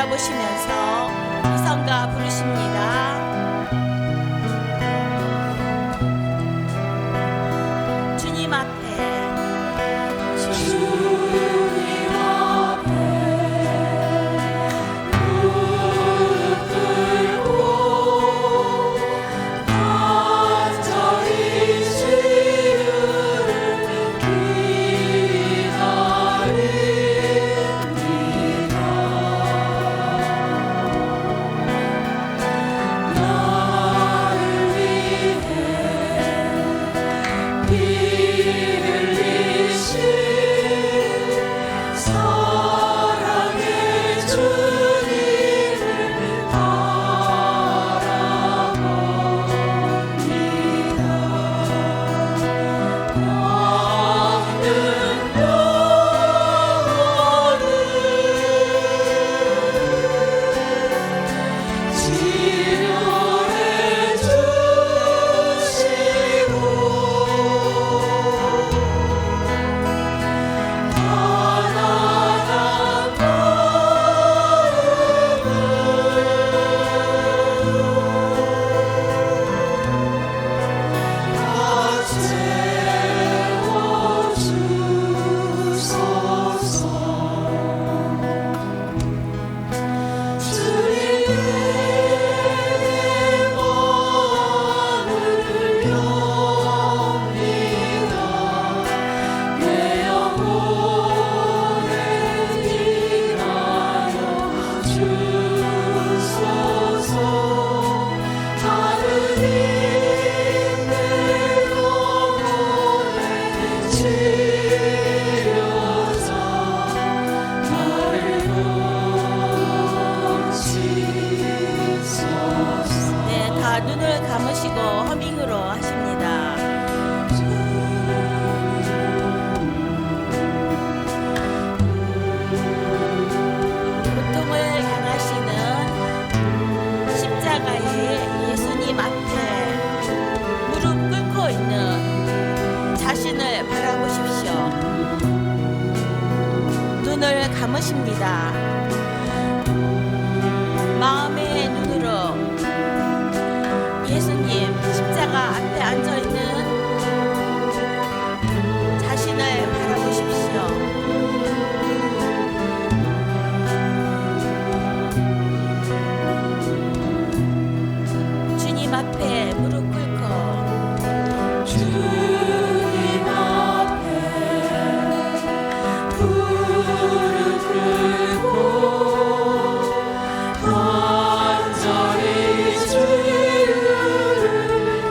바라보시면서 이성가 부르십니다. 주님 앞에 비를 감으십니다. 마음의 눈으로 예수님 십자가 앞에 앉아있는 자신을 바라보십시오. 주님 앞에 무릎 꿇고 주님 앞에 무릎 꿇고 간절히 주를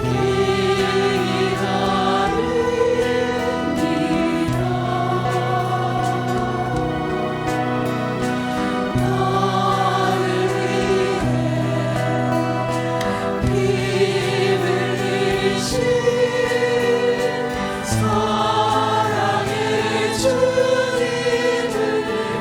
기다립니다. 나를 위해 힘을 내신 사랑의 주님을 바라봅니다.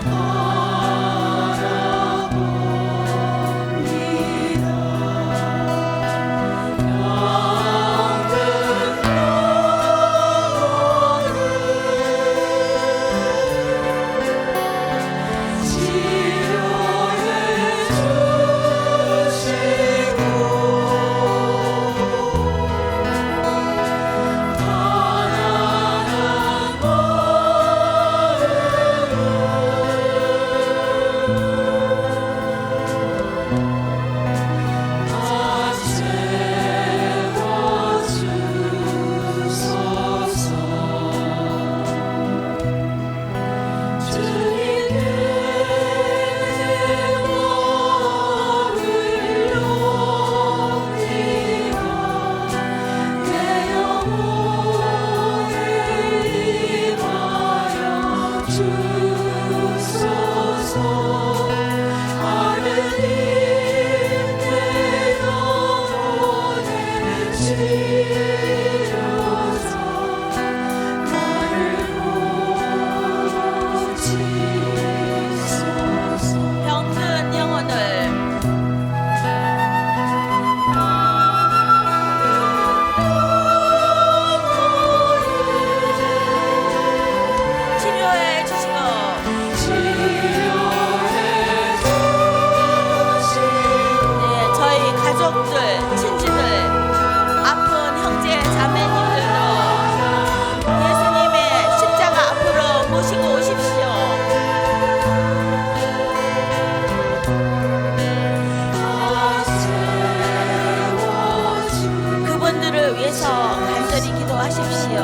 병든 영혼을 치료해 주시고 네, 저희 가족들, 친지들, 아픈 형제, 자매님들도 예수님의 십자가 앞으로 모시고 오십시오. 그분들을 위해서 간절히 기도하십시오.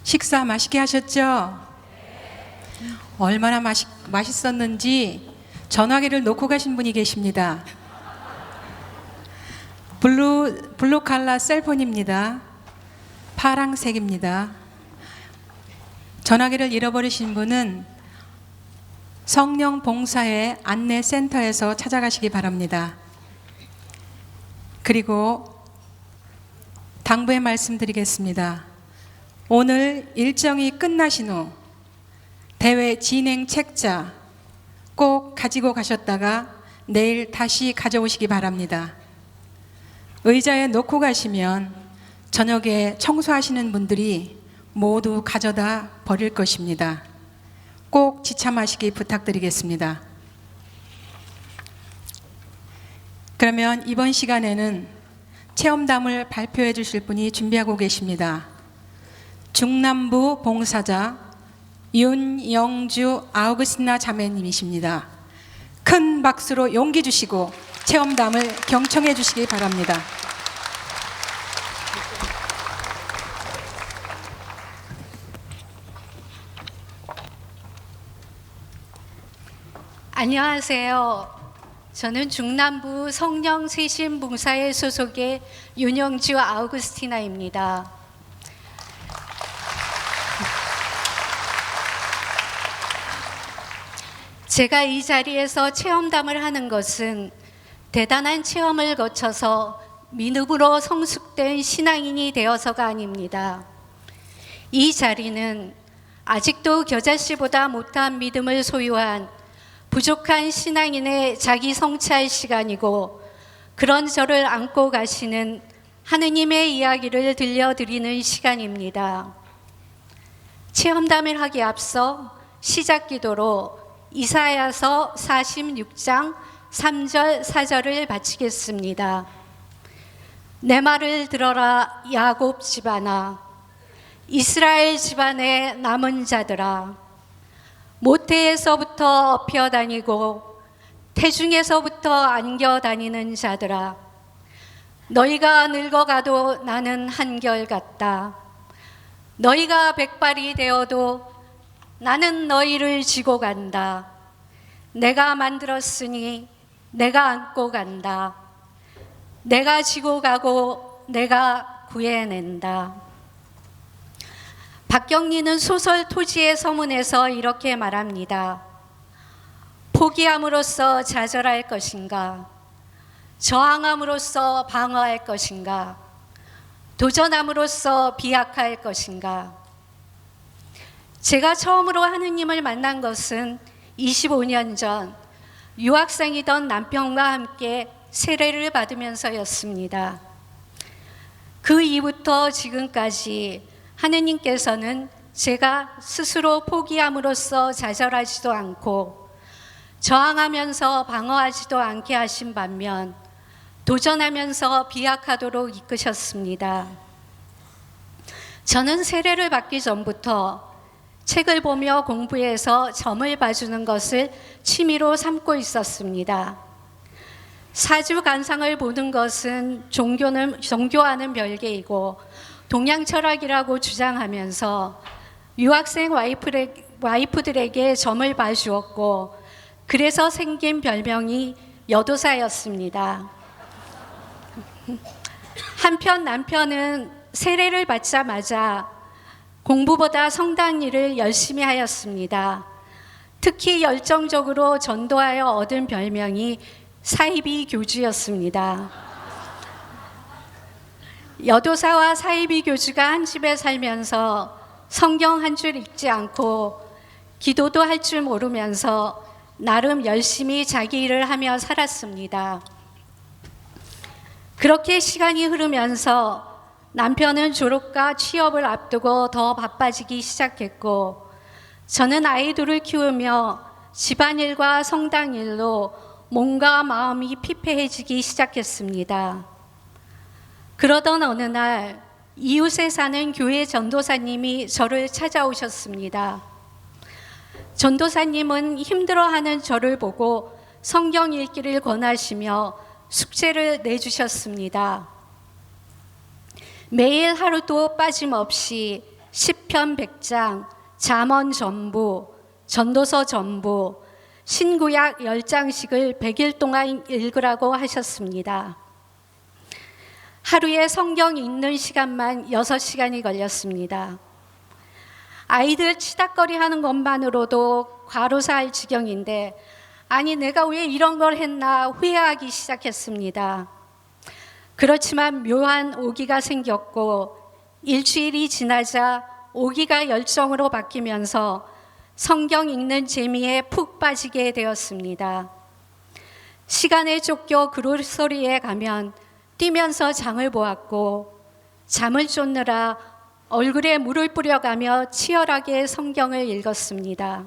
식사 맛있게 하셨죠? 얼마나 맛있었는지 전화기를 놓고 가신 분이 계십니다. 블루 칼라 셀폰입니다. 파랑색입니다. 전화기를 잃어버리신 분은 성령 봉사회 안내센터에서 찾아가시기 바랍니다. 그리고 당부의 말씀드리겠습니다. 오늘 일정이 끝나신 후 대회 진행 책자 꼭 가지고 가셨다가 내일 다시 가져오시기 바랍니다. 의자에 놓고 가시면 저녁에 청소하시는 분들이 모두 가져다 버릴 것입니다. 꼭 지참하시기 부탁드리겠습니다. 그러면 이번 시간에는 체험담을 발표해 주실 분이 준비하고 계십니다. 중남부 봉사자 윤영주 아우구스티나 자매님이십니다. 큰 박수로 용기 주시고 체험담을 경청해 주시기 바랍니다. 안녕하세요. 저는 중남부 성령세신봉사회 소속의 윤영주 아우구스티나입니다. 제가 이 자리에서 체험담을 하는 것은 대단한 체험을 거쳐서 믿음으로 성숙된 신앙인이 되어서가 아닙니다. 이 자리는 아직도 겨자씨보다 못한 믿음을 소유한 부족한 신앙인의 자기 성찰 시간이고, 그런 저를 안고 가시는 하느님의 이야기를 들려드리는 시간입니다. 체험담을 하기 앞서 시작 기도로 이사야서 46장 3절 4절을 바치겠습니다. 내 말을 들어라 야곱 집안아, 이스라엘 집안의 남은 자들아, 모태에서부터 업혀 다니고 태중에서부터 안겨 다니는 자들아, 너희가 늙어가도 나는 한결같다. 너희가 백발이 되어도 나는 너희를 지고 간다. 내가 만들었으니 내가 안고 간다. 내가 지고 가고 내가 구해낸다. 박경리는 소설 토지의 서문에서 이렇게 말합니다. 포기함으로써 좌절할 것인가? 저항함으로써 방어할 것인가? 도전함으로써 비약할 것인가? 제가 처음으로 하느님을 만난 것은 25년 전 유학생이던 남편과 함께 세례를 받으면서였습니다. 그 이후부터 지금까지 하느님께서는 제가 스스로 포기함으로써 좌절하지도 않고 저항하면서 방어하지도 않게 하신 반면 도전하면서 비약하도록 이끄셨습니다. 저는 세례를 받기 전부터 책을 보며 공부해서 점을 봐주는 것을 취미로 삼고 있었습니다. 사주간상을 보는 것은 종교와는 별개이고 동양 철학이라고 주장하면서 유학생 와이프들에게 점을 봐주었고, 그래서 생긴 별명이 여도사였습니다. 한편 남편은 세례를 받자마자 공부보다 성당 일을 열심히 하였습니다. 특히 열정적으로 전도하여 얻은 별명이 사이비 교주였습니다. 여도사와 사이비 교주가 한 집에 살면서 성경 한 줄 읽지 않고 기도도 할 줄 모르면서 나름 열심히 자기 일을 하며 살았습니다. 그렇게 시간이 흐르면서 남편은 졸업과 취업을 앞두고 더 바빠지기 시작했고, 저는 아이들을 키우며 집안일과 성당일로 몸과 마음이 피폐해지기 시작했습니다. 그러던 어느 날 이웃에 사는 교회 전도사님이 저를 찾아오셨습니다. 전도사님은 힘들어하는 저를 보고 성경 읽기를 권하시며 숙제를 내주셨습니다. 매일 하루도 빠짐없이 시편 100장, 잠언 전부, 전도서 전부, 신구약 10장씩을 100일 동안 읽으라고 하셨습니다. 하루에 성경 읽는 시간만 6시간이 걸렸습니다. 아이들 치닥거리 하는 것만으로도 과로사할 지경인데, 아니 내가 왜 이런 걸 했나 후회하기 시작했습니다. 그렇지만 묘한 오기가 생겼고, 일주일이 지나자 오기가 열정으로 바뀌면서 성경 읽는 재미에 푹 빠지게 되었습니다. 시간에 쫓겨 그로소리에 가면 뛰면서 장을 보았고, 잠을 쫓느라 얼굴에 물을 뿌려가며 치열하게 성경을 읽었습니다.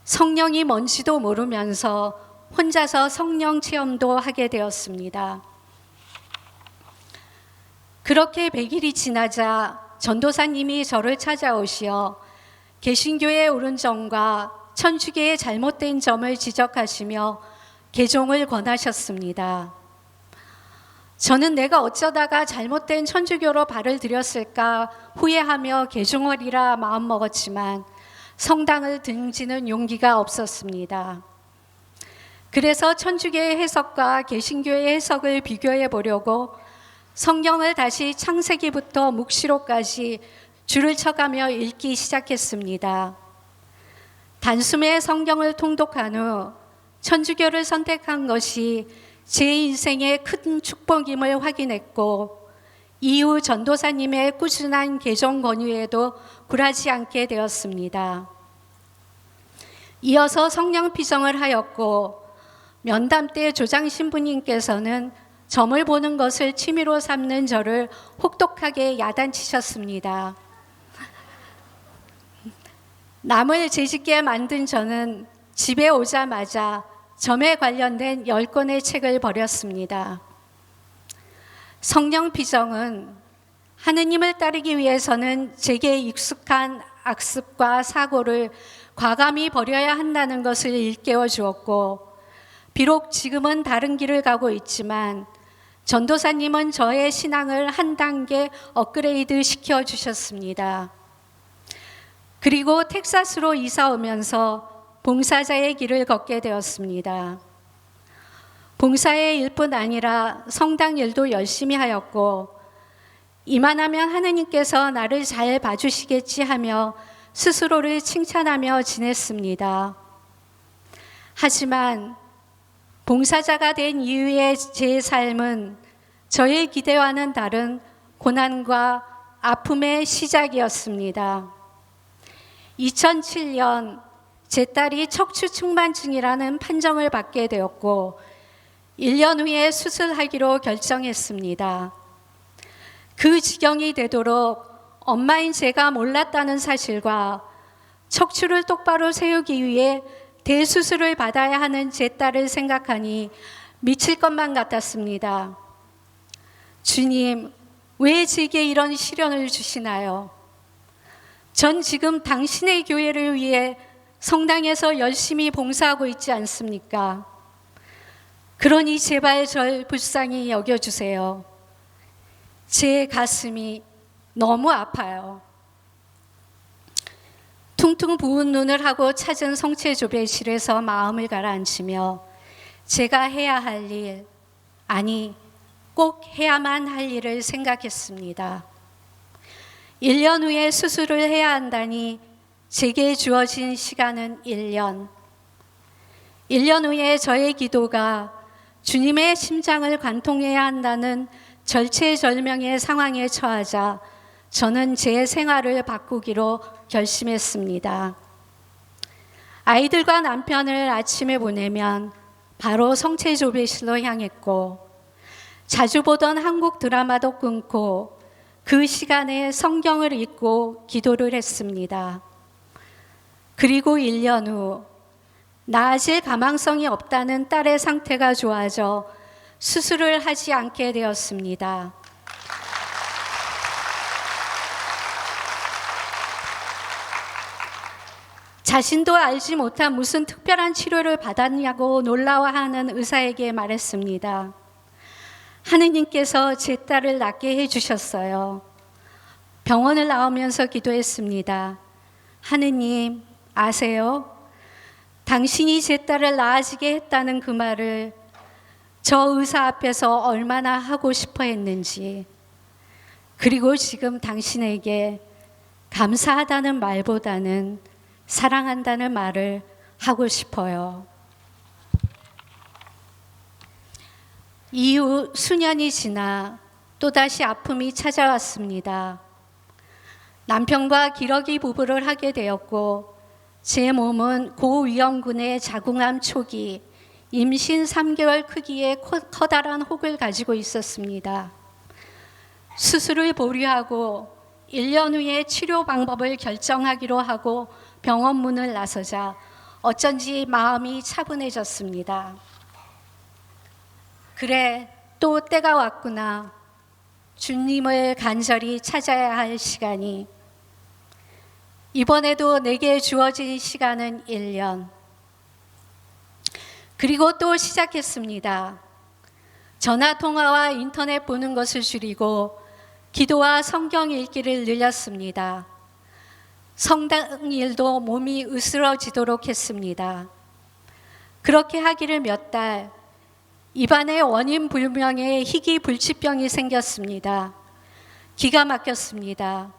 성령이 뭔지도 모르면서 혼자서 성령 체험도 하게 되었습니다. 그렇게 100일이 지나자 전도사님이 저를 찾아오시어 개신교의 옳은 점과 천주교의 잘못된 점을 지적하시며 개종을 권하셨습니다. 저는 내가 어쩌다가 잘못된 천주교로 발을 들였을까 후회하며 개종하리라 마음먹었지만 성당을 등지는 용기가 없었습니다. 그래서 천주교의 해석과 개신교의 해석을 비교해 보려고 성경을 다시 창세기부터 묵시록까지 줄을 쳐가며 읽기 시작했습니다. 단숨에 성경을 통독한 후 천주교를 선택한 것이 제 인생의 큰 축복임을 확인했고, 이후 전도사님의 꾸준한 개종 권유에도 굴하지 않게 되었습니다. 이어서 성령 피정을 하였고, 면담 때 조장 신부님께서는 점을 보는 것을 취미로 삼는 저를 혹독하게 야단치셨습니다. 남을 재짓게 만든 저는 집에 오자마자 점에 관련된 10권의 책을 버렸습니다. 성령 피정은 하느님을 따르기 위해서는 제게 익숙한 악습과 사고를 과감히 버려야 한다는 것을 일깨워 주었고, 비록 지금은 다른 길을 가고 있지만 전도사님은 저의 신앙을 한 단계 업그레이드 시켜 주셨습니다. 그리고 텍사스로 이사 오면서 봉사자의 길을 걷게 되었습니다. 봉사의 일뿐 아니라 성당 일도 열심히 하였고, 이만하면 하느님께서 나를 잘 봐주시겠지 하며 스스로를 칭찬하며 지냈습니다. 하지만 봉사자가 된 이후의 제 삶은 저의 기대와는 다른 고난과 아픔의 시작이었습니다. 2007년 제 딸이 척추 측만증이라는 판정을 받게 되었고 1년 후에 수술하기로 결정했습니다. 그 지경이 되도록 엄마인 제가 몰랐다는 사실과 척추를 똑바로 세우기 위해 대수술을 받아야 하는 제 딸을 생각하니 미칠 것만 같았습니다. 주님, 왜 제게 이런 시련을 주시나요? 전 지금 당신의 교회를 위해 성당에서 열심히 봉사하고 있지 않습니까? 그러니 제발 절 불쌍히 여겨주세요. 제 가슴이 너무 아파요. 퉁퉁 부은 눈을 하고 찾은 성체조배실에서 마음을 가라앉히며 제가 해야 할 일, 아니 꼭 해야만 할 일을 생각했습니다. 1년 후에 수술을 해야 한다니 제게 주어진 시간은 1년. 1년 후에 저의 기도가 주님의 심장을 관통해야 한다는 절체절명의 상황에 처하자 저는 제 생활을 바꾸기로 결심했습니다. 아이들과 남편을 아침에 보내면 바로 성체조배실로 향했고 자주 보던 한국 드라마도 끊고 그 시간에 성경을 읽고 기도를 했습니다. 그리고 1년 후 나아질 가망성이 없다는 딸의 상태가 좋아져 수술을 하지 않게 되었습니다. 자신도 알지 못한 무슨 특별한 치료를 받았냐고 놀라워하는 의사에게 말했습니다. 하느님께서 제 딸을 낫게 해주셨어요. 병원을 나오면서 기도했습니다. 하느님, 아세요? 당신이 제 딸을 나아지게 했다는 그 말을 저 의사 앞에서 얼마나 하고 싶어 했는지, 그리고 지금 당신에게 감사하다는 말보다는 사랑한다는 말을 하고 싶어요. 이후 수년이 지나 또다시 아픔이 찾아왔습니다. 남편과 기러기 부부를 하게 되었고 제 몸은 고위험군의 자궁암 초기, 임신 3개월 크기의 커다란 혹을 가지고 있었습니다. 수술을 보류하고 1년 후에 치료 방법을 결정하기로 하고 병원 문을 나서자 어쩐지 마음이 차분해졌습니다. 그래, 또 때가 왔구나. 주님을 간절히 찾아야 할 시간이. 이번에도 내게 주어진 시간은 1년. 그리고 또 시작했습니다. 전화통화와 인터넷 보는 것을 줄이고 기도와 성경 읽기를 늘렸습니다. 성당 일도 몸이 으스러지도록 했습니다. 그렇게 하기를 몇 달, 입안에 원인 불명의 희귀 불치병이 생겼습니다. 기가 막혔습니다.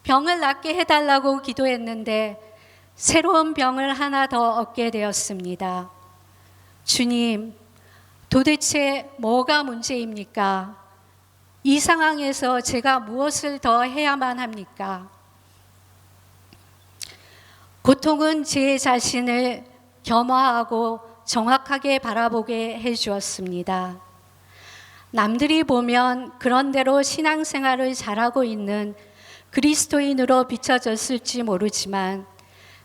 병을 낫게 해달라고 기도했는데 새로운 병을 하나 더 얻게 되었습니다. 주님, 도대체 뭐가 문제입니까? 이 상황에서 제가 무엇을 더 해야만 합니까? 고통은 제 자신을 겸허하고 정확하게 바라보게 해주었습니다. 남들이 보면 그런대로 신앙생활을 잘하고 있는 그리스도인으로 비춰졌을지 모르지만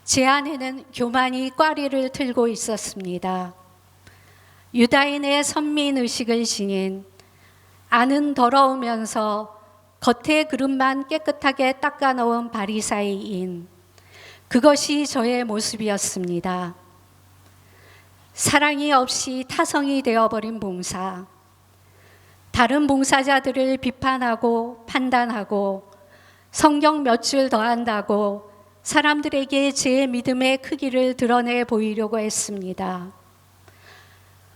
제 안에는 교만이 꽈리를 틀고 있었습니다. 유다인의 선민의식을 지닌 안은 더러우면서 겉의 그릇만 깨끗하게 닦아놓은 바리사이인, 그것이 저의 모습이었습니다. 사랑이 없이 타성이 되어버린 봉사, 다른 봉사자들을 비판하고 판단하고 성경 몇 줄 더 한다고 사람들에게 제 믿음의 크기를 드러내 보이려고 했습니다.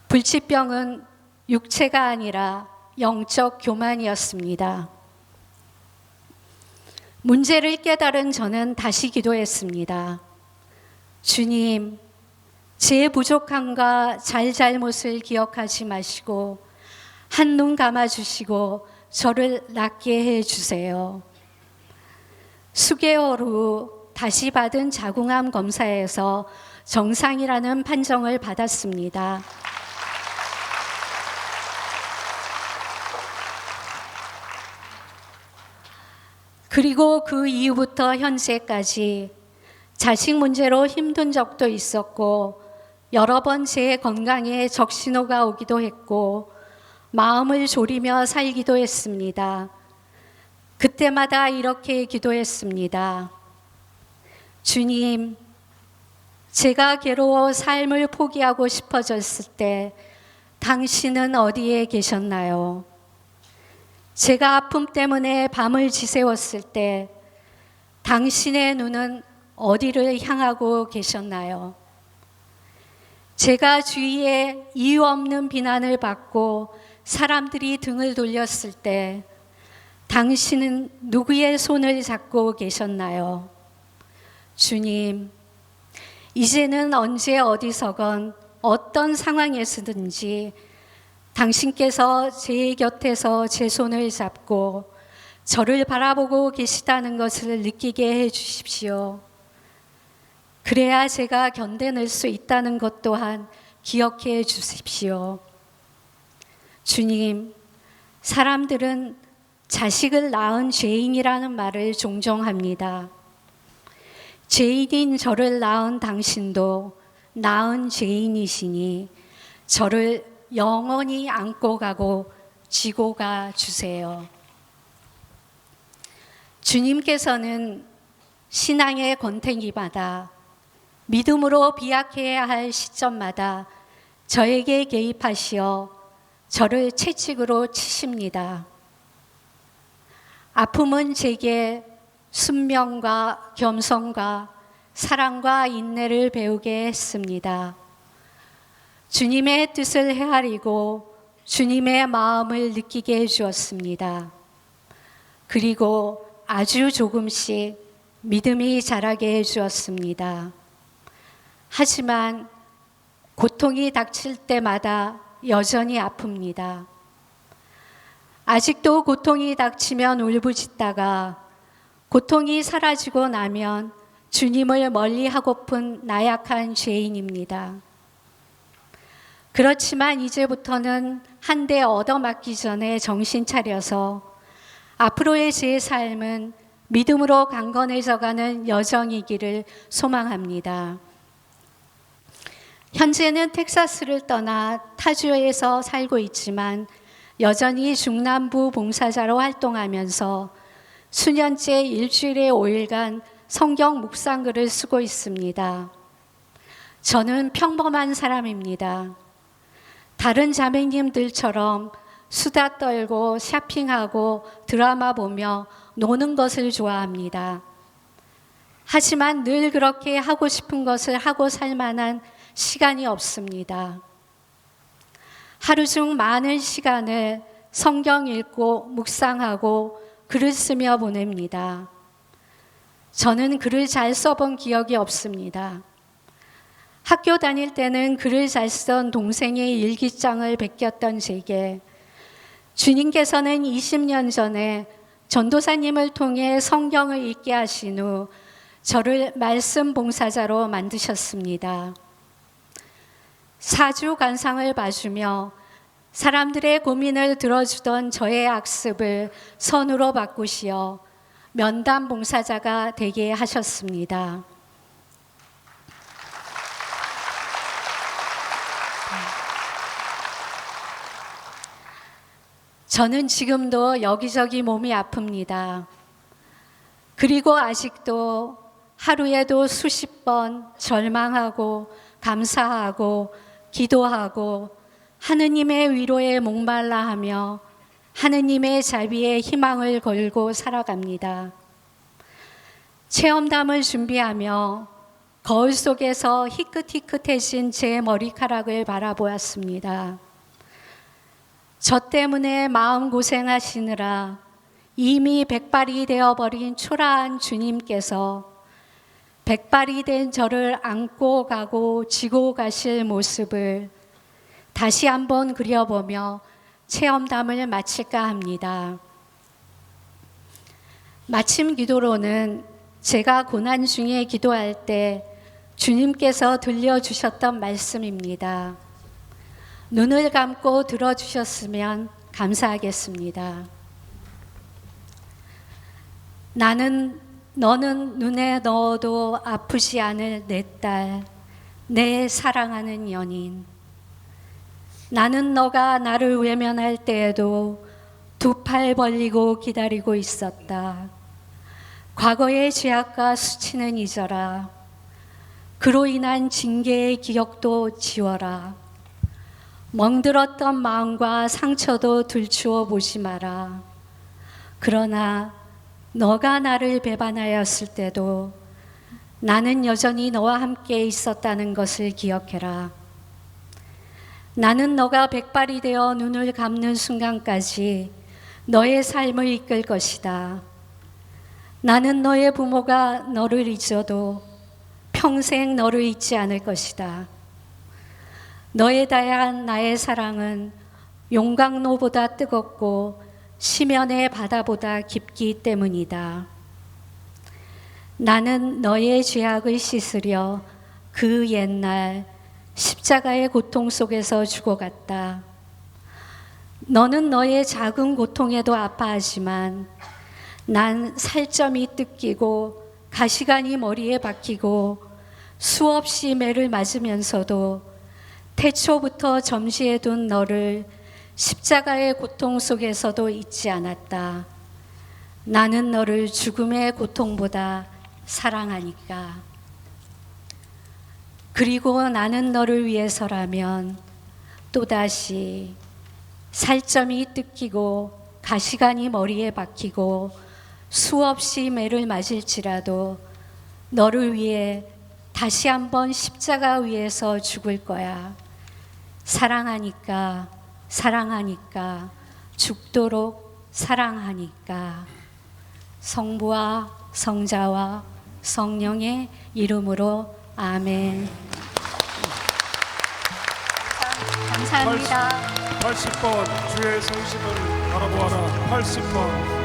불치병은 육체가 아니라 영적 교만이었습니다. 문제를 깨달은 저는 다시 기도했습니다. 주님, 제 부족함과 잘잘못을 기억하지 마시고 한눈 감아주시고 저를 낫게 해주세요. 수개월 후 다시 받은 자궁암 검사에서 정상이라는 판정을 받았습니다. 그리고 그 이후부터 현재까지 자식 문제로 힘든 적도 있었고 여러 번 제 건강에 적신호가 오기도 했고 마음을 졸이며 살기도 했습니다. 그때마다 이렇게 기도했습니다. 주님, 제가 괴로워 삶을 포기하고 싶어졌을 때 당신은 어디에 계셨나요? 제가 아픔 때문에 밤을 지새웠을 때 당신의 눈은 어디를 향하고 계셨나요? 제가 주위에 이유 없는 비난을 받고 사람들이 등을 돌렸을 때 당신은 누구의 손을 잡고 계셨나요? 주님, 이제는 언제 어디서건 어떤 상황에서든지 당신께서 제 곁에서 제 손을 잡고 저를 바라보고 계시다는 것을 느끼게 해 주십시오. 그래야 제가 견뎌낼 수 있다는 것 또한 기억해 주십시오. 주님, 사람들은 자식을 낳은 죄인이라는 말을 종종 합니다. 죄인인 저를 낳은 당신도 낳은 죄인이시니 저를 영원히 안고 가고 지고 가 주세요. 주님께서는 신앙의 권태기마다 믿음으로 비약해야 할 시점마다 저에게 개입하시어 저를 채찍으로 치십니다. 아픔은 제게 순명과 겸손과 사랑과 인내를 배우게 했습니다. 주님의 뜻을 헤아리고 주님의 마음을 느끼게 해주었습니다. 그리고 아주 조금씩 믿음이 자라게 해주었습니다. 하지만 고통이 닥칠 때마다 여전히 아픕니다. 아직도 고통이 닥치면 울부짖다가 고통이 사라지고 나면 주님을 멀리하고픈 나약한 죄인입니다. 그렇지만 이제부터는 한 대 얻어맞기 전에 정신 차려서 앞으로의 제 삶은 믿음으로 강건해져가는 여정이기를 소망합니다. 현재는 텍사스를 떠나 타주에서 살고 있지만 여전히 중남부 봉사자로 활동하면서 수년째 일주일에 5일간 성경 묵상글을 쓰고 있습니다. 저는 평범한 사람입니다. 다른 자매님들처럼 수다 떨고 쇼핑하고 드라마 보며 노는 것을 좋아합니다. 하지만 늘 그렇게 하고 싶은 것을 하고 살 만한 시간이 없습니다. 하루 중 많은 시간을 성경 읽고 묵상하고 글을 쓰며 보냅니다. 저는 글을 잘 써본 기억이 없습니다. 학교 다닐 때는 글을 잘 쓴 동생의 일기장을 베꼈던 제게 주님께서는 20년 전에 전도사님을 통해 성경을 읽게 하신 후 저를 말씀 봉사자로 만드셨습니다. 사주 관상을 봐주며 사람들의 고민을 들어주던 저의 악습을 선으로 바꾸시어 면담 봉사자가 되게 하셨습니다. 저는 지금도 여기저기 몸이 아픕니다. 그리고 아직도 하루에도 수십 번 절망하고 감사하고 기도하고 하느님의 위로에 목말라 하며 하느님의 자비에 희망을 걸고 살아갑니다. 체험담을 준비하며 거울 속에서 희끗희끗해진 제 머리카락을 바라보았습니다. 저 때문에 마음고생하시느라 이미 백발이 되어버린 초라한 주님께서 백발이 된 저를 안고 가고 지고 가실 모습을 다시 한번 그려보며 체험담을 마칠까 합니다. 마침 기도로는 제가 고난 중에 기도할 때 주님께서 들려주셨던 말씀입니다. 눈을 감고 들어주셨으면 감사하겠습니다. 너는 눈에 넣어도 아프지 않을 내 딸, 내 사랑하는 연인. 나는 너가 나를 외면할 때에도 두 팔 벌리고 기다리고 있었다. 과거의 죄악과 수치는 잊어라. 그로 인한 징계의 기억도 지워라. 멍들었던 마음과 상처도 들추어 보지 마라. 그러나 너가 나를 배반하였을 때도 나는 여전히 너와 함께 있었다는 것을 기억해라. 나는 너가 백발이 되어 눈을 감는 순간까지 너의 삶을 이끌 것이다. 나는 너의 부모가 너를 잊어도 평생 너를 잊지 않을 것이다. 너에 대한 나의 사랑은 용광로보다 뜨겁고 시면의 바다보다 깊기 때문이다. 나는 너의 죄악을 씻으려 그 옛날 십자가의 고통 속에서 죽어갔다. 너는 너의 작은 고통에도 아파하지만 난 살점이 뜯기고 가시관이 머리에 박히고 수없이 매를 맞으면서도 태초부터 점시해둔 너를 십자가의 고통 속에서도 잊지 않았다. 나는 너를 죽음의 고통보다 사랑하니까. 그리고 나는 너를 위해서라면 또다시 살점이 뜯기고 가시관이 머리에 박히고 수없이 매를 맞을지라도 너를 위해 다시 한번 십자가 위에서 죽을 거야. 사랑하니까, 사랑하니까, 죽도록 사랑하니까. 성부와 성자와 성령의 이름으로 아멘. 감사합니다. 80번 주의 성심을 바라보아라. 80번.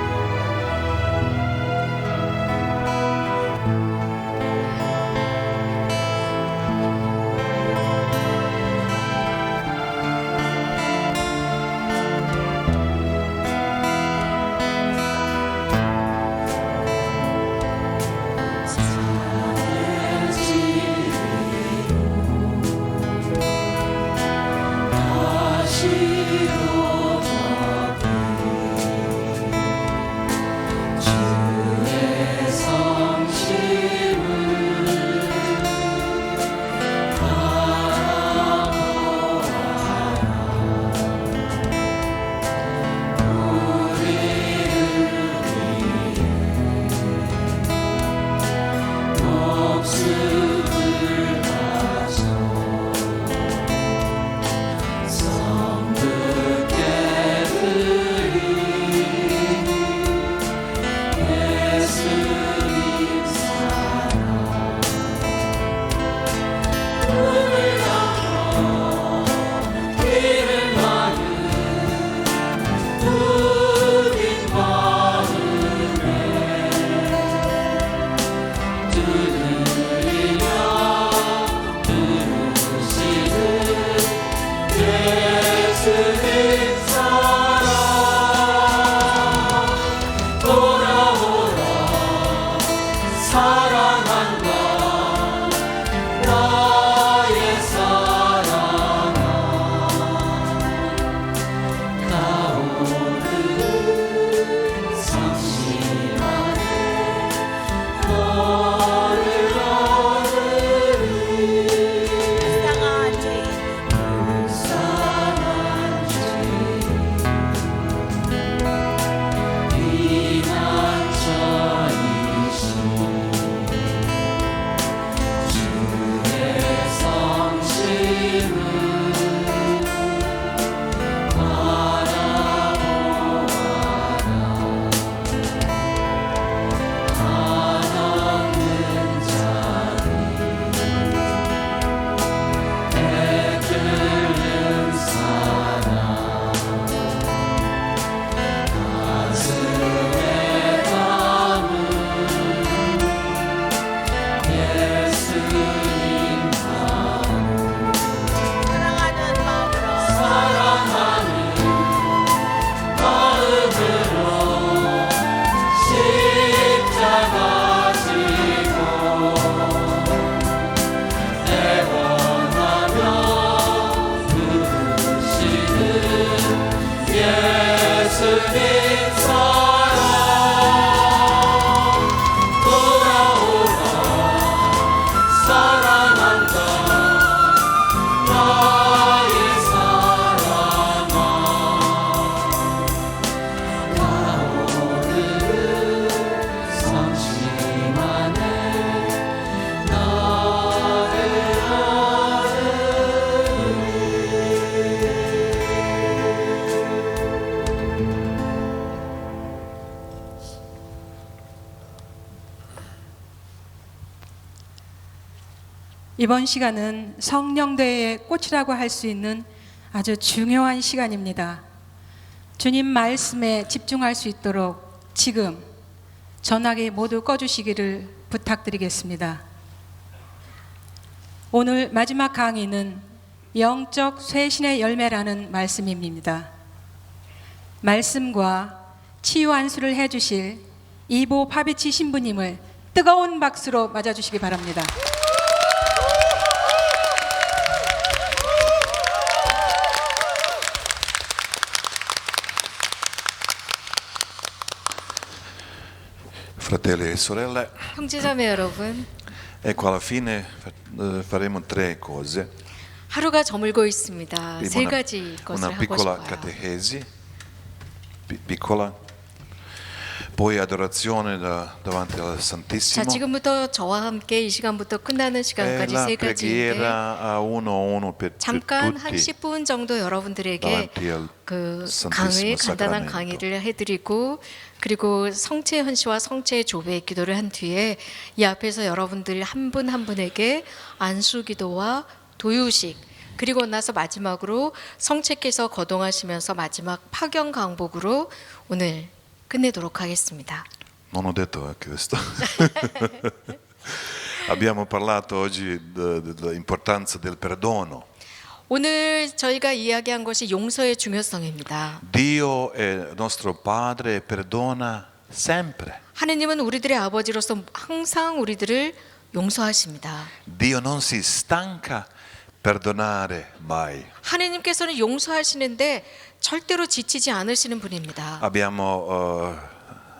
이번 시간은 성령대의 꽃이라고 할 수 있는 아주 중요한 시간입니다. 주님 말씀에 집중할 수 있도록 지금 전화기 모두 꺼주시기를 부탁드리겠습니다. 오늘 마지막 강의는 영적 쇄신의 열매라는 말씀입니다. 말씀과 치유 안수를 해주실 이보 파비치 신부님을 뜨거운 박수로 맞아주시기 바랍니다. Fratelli e sorelle, 형제자매 여러분, ecco alla fine faremo tre cose. 하루가 저물고 있습니다. Prima 세 가지 것을 una 하고 piccola 싶어요. catechesi, piccola, poi adorazione davanti al 자, Santissimo 지금부터 저와 함께 이 시간부터 끝나는 e 시간까지 la 세 가지인데 preghiera a uno per 잠깐 한 tutti 10분 정도 여러분들에게 davanti al 그 Santissimo 강의 간단한 Sacramento. 강의를 해드리고 그리고 성체 헌시와 성체 조배 기도를 한 뒤에 이 앞에서 여러분들 한 분 한 분에게 안수 기도와 도유식 그리고 나서 마지막으로 성체께서 거동하시면서 마지막 파경 강복으로 오늘 끝내도록 하겠습니다. Non ho detto questo. Abbiamo parlato oggi dell'importanza del perdono. 오늘 저희가 이야기한 것이 용서의 중요성입니다. Dio è nostro Padre e perdona sempre. 하느님은 우리들의 아버지로서 항상 우리들을 용서하십니다. Dio non si stanca perdonare mai. 하느님께서는 용서하시는데 절대로 지치지 않으시는 분입니다. Abbiamo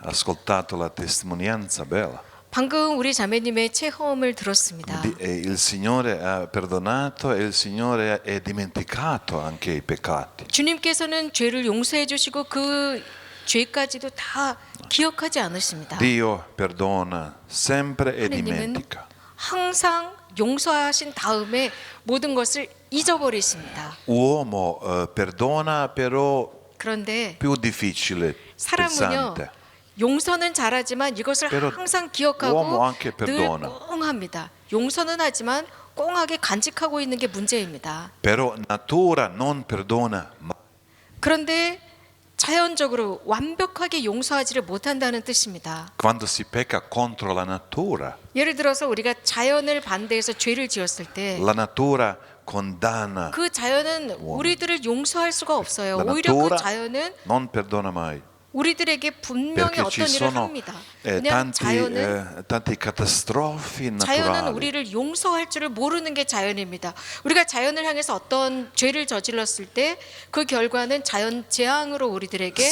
ascoltato la testimonianza bella. 방금 우리 자매님의 체험을 들었습니다. Il Signore ha perdonato e il Signore è dimenticato anche i peccati. 주님께서는 죄를 용서해 주시고 그 죄까지도 다 기억하지 않으십니다. Dio perdona sempre e 하느님은 dimentica. 항상 용서하신 다음에 모든 것을 잊어버리십니다. Uomo perdona però 그런데 più difficile, 사람은요 pesante. 용서는 잘하지만 이것을 Però 항상 uomo 기억하고 anche 늘 perdona. 꽁합니다. 용서는 하지만 꽁하게 간직하고 있는 게 문제입니다. Però natura non perdona mai. 그런데 자연적으로 완벽하게 용서하지를 못한다는 뜻입니다. Quando si pecca contro la natura, 예를 들어서 우리가 자연을 반대해서 죄를 지었을 때 la natura condanna, 그 자연은 우리들을 용서할 수가 없어요. la 오히려 그 natura 자연은 non perdona mai. 우리들에게 분명히 Perché ci 어떤 일을 sono 합니다. 왜냐하면 tanti catastrofi 자연은 naturali. 우리를 용서할 줄을 모르는 게 자연입니다. 우리가 자연을 향해서 어떤 죄를 저질렀을 때 그 결과는 자연 재앙으로 우리들에게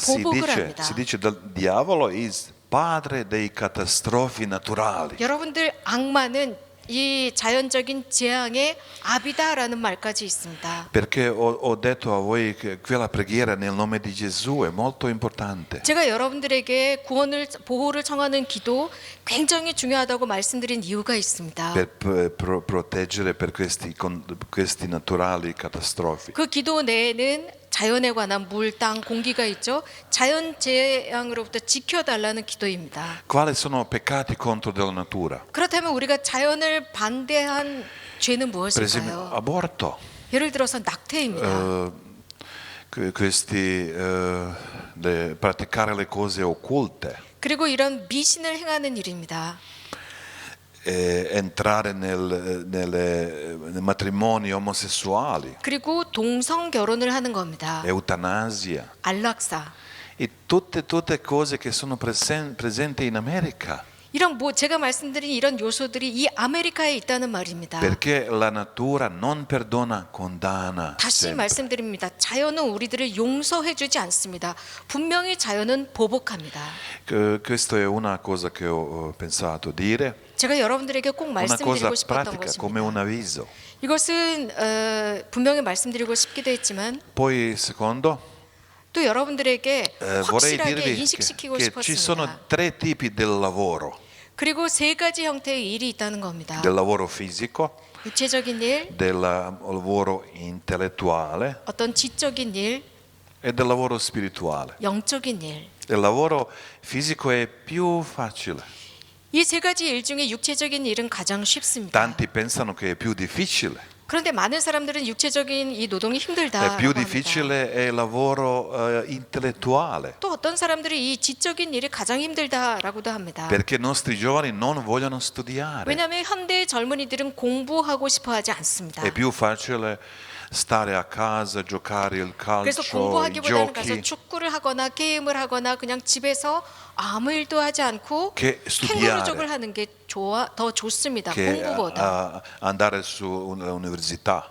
보복을 합니다. Si dice del diavolo is padre dei catastrofi naturali. 여러분들 악마는 이 자연적인 재앙의 아비다라는 말까지 있습니다. Perché ho detto a voi che quella preghiera nel nome di Gesù è molto importante. 제가 여러분들에게 구원을 보호를 청하는 기도 굉장히 중요하다고 말씀드린 이유가 있습니다. Per proteggere per questi naturali catastrofi. 그 기도 내에는 자연에 관한 물, 땅, 공기가 있죠. 자연 재앙으로부터 지켜달라는 기도입니다. Quali sono peccati contro della natura? 그렇다면 우리가 자연을 반대한 죄는 Per esempio, 무엇일까요? aborto. 예를 들어서 낙태입니다. Praticare le cose occulte, 그리고 이런 미신을 행하는 일입니다. entrare nei matrimoni omosessuali, 그리고 동성 결혼을 하는 겁니다. eutanasia 안락사. e tutte cose che sono presenti in America. 이런 제가 말씀드린 이런 요소들이 이 아메리카에 있다는 말입니다. Perché la natura non perdona, condanna. 다시 sempre. 말씀드립니다. 자연은 우리들을 용서해주지 않습니다. 분명히 자연은 보복합니다. Questa è una cosa che ho pensato dire, 제가 여러분들에게 꼭 una cosa 말씀드리고 싶었던 pratica come un 것입니다. avviso. 이것은 분명히 말씀드리고 싶기도 했지만 Poi secondo, 또 여러분들에게 vorrei 확실하게 dirvi 인식시키고 che ci sono 싶었습니다. tre tipi del lavoro. 그리고 세 가지 형태의 일이 있다는 겁니다. Del lavoro fisico, 육체적인 일, del lavoro intellettuale 어떤 지적인 일, e del lavoro spirituale. 영적인 일. Il lavoro fisico è più facile. 이 세 가지 일 중에 육체적인 일은 가장 쉽습니다. Tanti pensano che è più difficile. 그런데 많은 사람들은 육체적인 이 노동이 힘들다라고 È più 합니다. difficile è il lavoro intellettuale, 또 어떤 사람들이 이 지적인 일이 가장 힘들다라고도 합니다. perché i nostri giovani non vogliono studiare. 왜냐하면 현대 젊은이들은 공부하고 싶어하지 않습니다. È più facile stare a casa, giocare il 그래서 calcio, i 공부하기보다는 가서 giochi, 축구를 하거나 게임을 하거나 그냥 집에서 아무 일도 하지 않고 che studiare, 캥거루족을 하는 게 더 좋습니다. che 공부보다. andare su un'università.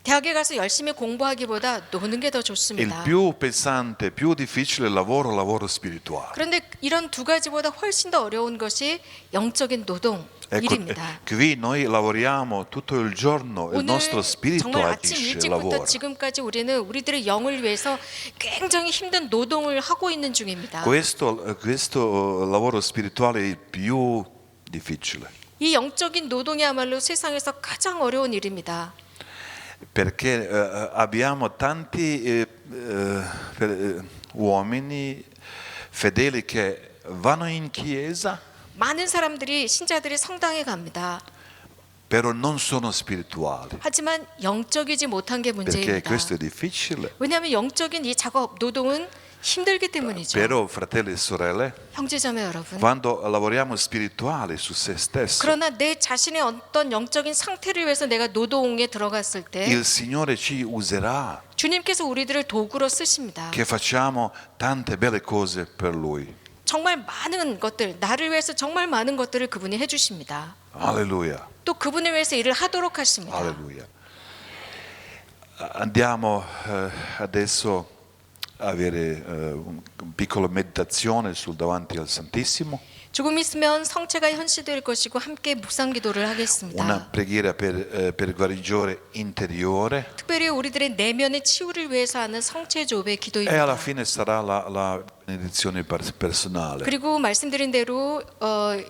대학에 가서 열심히 공부하기보다 노는 게 더 Il 좋습니다. più pesante, più difficile lavoro spirituale. 그런데 이런 두 가지보다 훨씬 더 어려운 것이 영적인 노동 Ecco, 일입니다. qui noi lavoriamo tutto il giorno, il 오늘 nostro spirito 정말 아침 agisce, 일찍부터 lavora. 지금까지 우리는 우리들의 영을 위해서 굉장히 힘든 노동을 하고 있는 중입니다. Questo lavoro spirituale è il più difficile, 이 영적인 노동이야말로 세상에서 가장 어려운 일입니다. perché abbiamo tanti uomini fedeli che vanno in chiesa, 많은 사람들이 신자들이 성당에 갑니다. però non sono spirituali, 하지만 영적이지 못한 게 perché 문제입니다. questo è difficile. 왜냐하면 영적인 이 작업, 노동은 힘들기 때문이죠. Però, fratelli e sorelle, 형제자매 여러분. quando lavoriamo spirituali su se stessi, 그러나 내 자신의 어떤 영적인 상태를 위해서 내가 노동에 들어갔을 때 il Signore ci userà, 주님께서 우리들을 도구로 쓰십니다. che facciamo tante belle cose per Lui. 정말 많은 것들, 나를 위해서 정말 많은 것들을 그분이 해주십니다. Alleluia, 또 그분을 위해서 일을 하도록 하십니다. alleluia. Andiamo adesso a avere una piccola meditazione sul davanti al Santissimo, 조금 있으면 성체가 현시될 것이고 함께 묵상 기도를 una 하겠습니다. preghiera per guarigione interiore 특별히 우리들의 내면의 치유를 위해서 하는 성체 조배 e alla 기도입니다. fine sarà la benedizione personale. 그리고 말씀드린 대로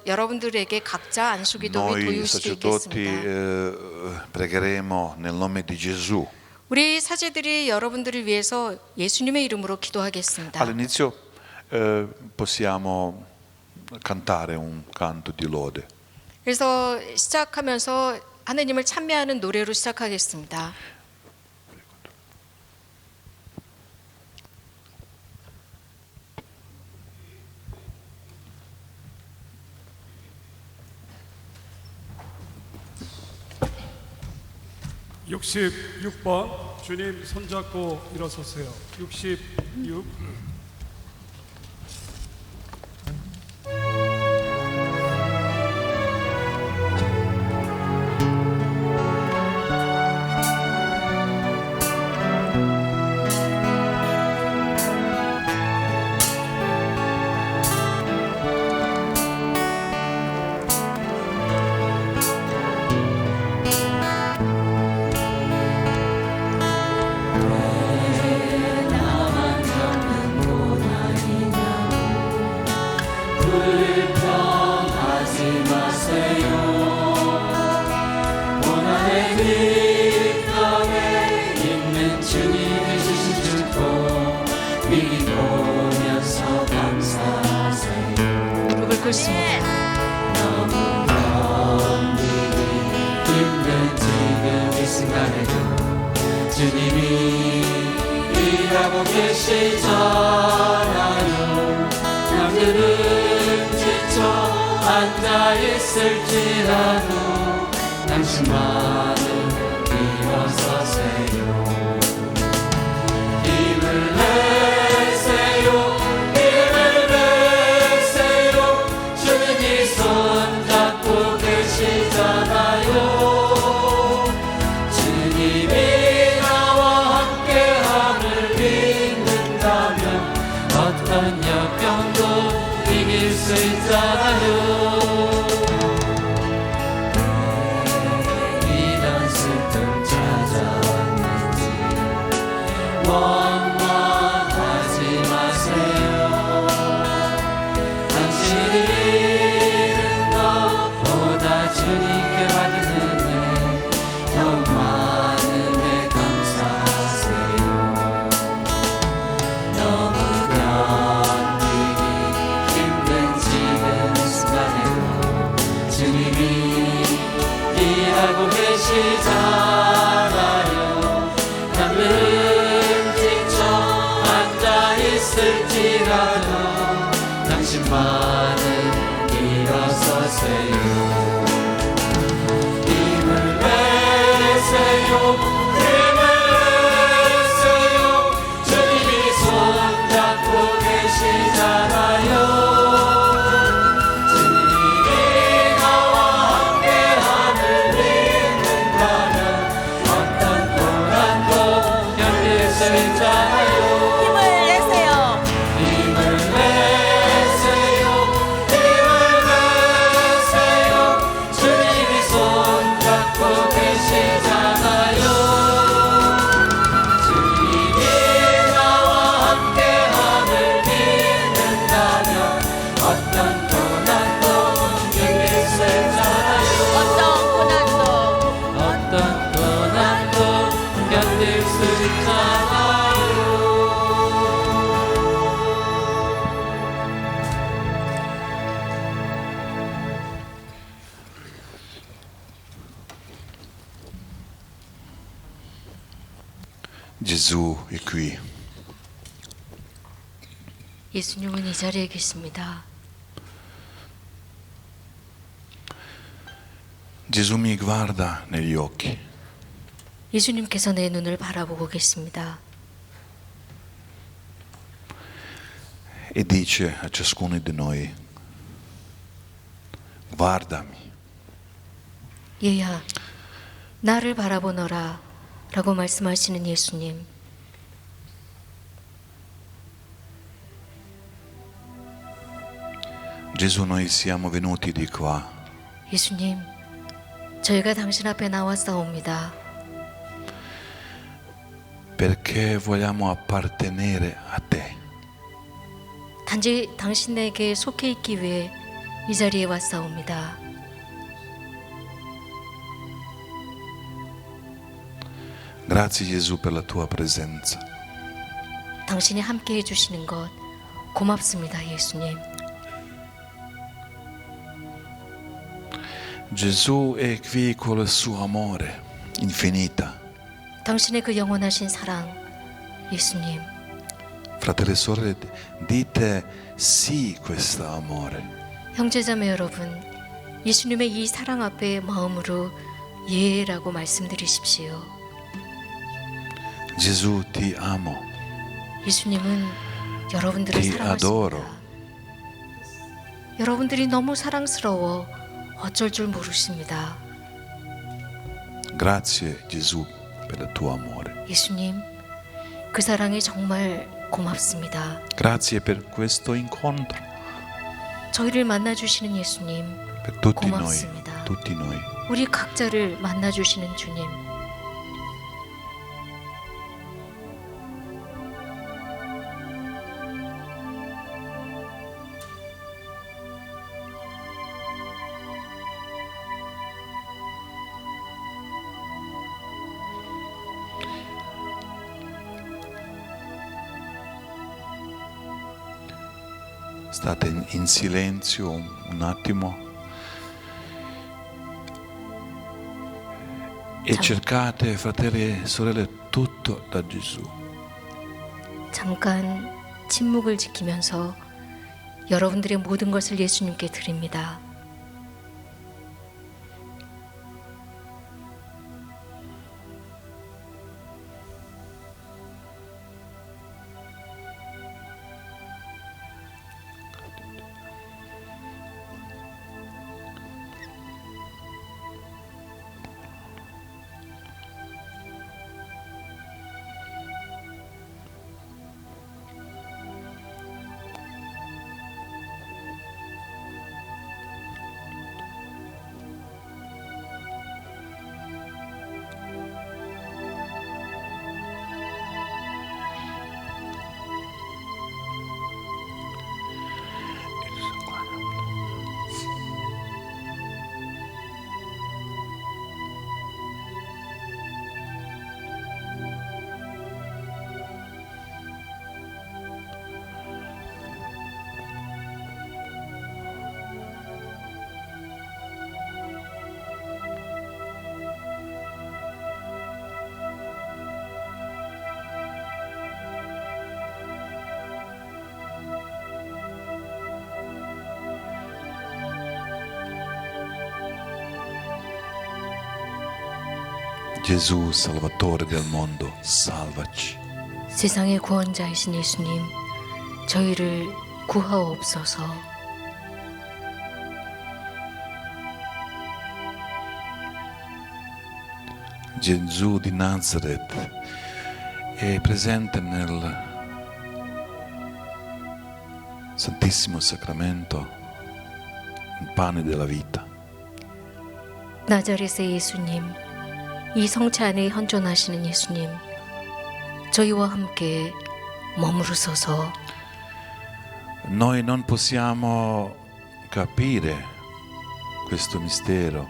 여러분들에게 각자 안수기도 및 Noi 도유식이 sacerdoti 있겠습니다. pregheremo nel nome di Gesù. 우리 사제들이 여러분들을 위해서 예수님의 이름으로 기도하겠습니다. All'inizio possiamo cantare un canto di lode. 그래서 시작하면서 하느님을 찬미하는 노래로 시작하겠습니다. (66번) 주님 손잡고 일어서세요. 66. 무릎을 꿇습니다. 힘든 지금 이 순간에도 주님이 일하고 계시잖아요. 남들은 지쳐 앉아있을지라도 당신만은 일어서세요. 힘을 내세요. 힘을 내세요. 주님이 손잡고 계시잖아요. 주님이 나와 함께함을 믿는다면 어떤 역경도 이길 수 있잖아요. 믿어 계시잖아요. 나는 지쳐 앉아 있을지라도 당신만은 일어서세요. 힘을 내세요. 힘을 내세요. 주님이 손잡고 계시잖아요. 주님이 나와 함께함을 믿는다면 어떤 고난도 견딜 수 있잖아요. 힘을 내세요. 힘을 내세요. 힘을 내세요. 주님이 손잡고 계시잖아요. 주님이 나와 함께함을 믿는다면 어떤 고난도 견딜 수 있잖아요. 어떤 고난도 어떤 고난도 견딜 수 있잖아요. Gesù è qui. 예수님은 이 자리에 계십니다. Gesù mi guarda negli occhi 예수님께서 내 눈을 바라보고 계십니다. e dice a ciascuno di noi, guardami. 얘야, 나를 바라보너라 라고 말씀하시는 예수님. Gesù, noi siamo venuti di qua 예수님, 저희가 당신 앞에 나왔사옵니다. perché vogliamo appartenere a te. 단지 당신에게 속해 있기 위해 이 자리에 왔사옵니다. Grazie Gesù per la tua presenza. 당신이 함께 해주시는 것 고맙습니다, 예수님. Gesù è qui con il suo amore infinita. 당신의 그 영원하신 사랑, 예수님. Fratelli e sorelle, dite sì questo amore. 형제자매 여러분, 예수님의 이 사랑 앞에 마음으로 예라고 말씀드리십시오. Gesù ti amo, 예수님은 여러분들을 ti adoro. 사랑하십니다. 여러분들이 너무 사랑스러워 어쩔 줄 모르십니다. Grazie Gesù per il tuo amore. 예수님, 그 사랑이 정말 고맙습니다. Grazie per questo incontro, 저희를 만나주시는 예수님, per tutti noi, 고맙습니다. tutti noi. 우리 각자를 만나주시는 주님. State in silenzio un attimo e cercate, fratelli e sorelle, tutto da Gesù. 잠깐 침묵을 지키면서 여러분들의 모든 것을 예수님께 드립니다. Gesù, Salvatore del mondo, salvaci. 세상의 구원자이신 예수님, 저희를 구하옵소서. Gesù di Nazareth è presente nel Santissimo Sacramento, il pane della vita. 나자렛의 예수님, 이 성체 안에 현존하시는 예수님, 저희와 함께 머무르소서. Noi non possiamo capire questo mistero,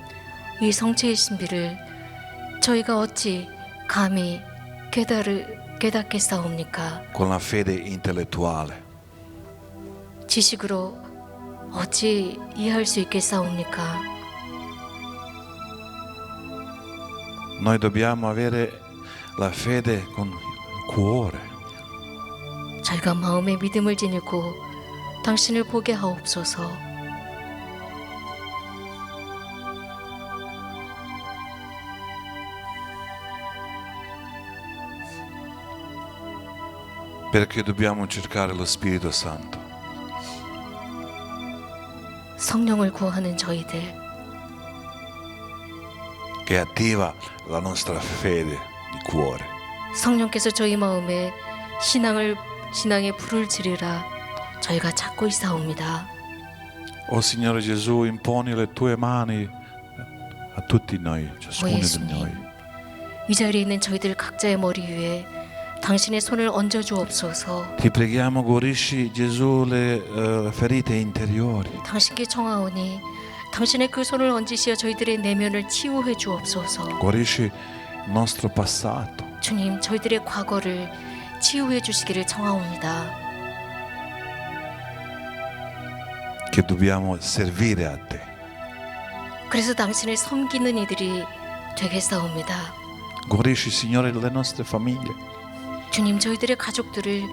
이 성체의 신비를 저희가 어찌 감히 깨닫겠사옵니까? con la fede intellettuale. 지식으로 어찌 이해할 수 있겠사옵니까? Noi dobbiamo avere la fede con il cuore. 저희가 마음에 믿음을 지니고 당신을 보게 하옵소서. Perché dobbiamo cercare lo Spirito Santo. 성령을 구하는 저희들, Che attiva la nostra fede di cuore. 성령께서 저희 마음에 신앙의 불을 지르라 저희가 찾고 있사옵니다. Oh Signore Gesù, imponi le tue mani a tutti noi, ciascuno di 예수님. noi. 이 자리에 있는 저희들 각자의 머리 위에 당신의 손을 얹어 주옵소서. Ti preghiamo, guarisci Gesù le ferite interiori. 당신께 청하오니 당신의 그 손을 얹으시어 저희들의 내면을 치유해 주옵소서. Guarisci il nostro passato. 주님, 저희들의 과거를 치유해 주시기를 청하옵니다. Che dobbiamo servire a te. 그래서 당신을 섬기는 이들이 되겠사옵니다. Guarisci, Signore, le nostre famiglie, 주님, 저희들의 가족들을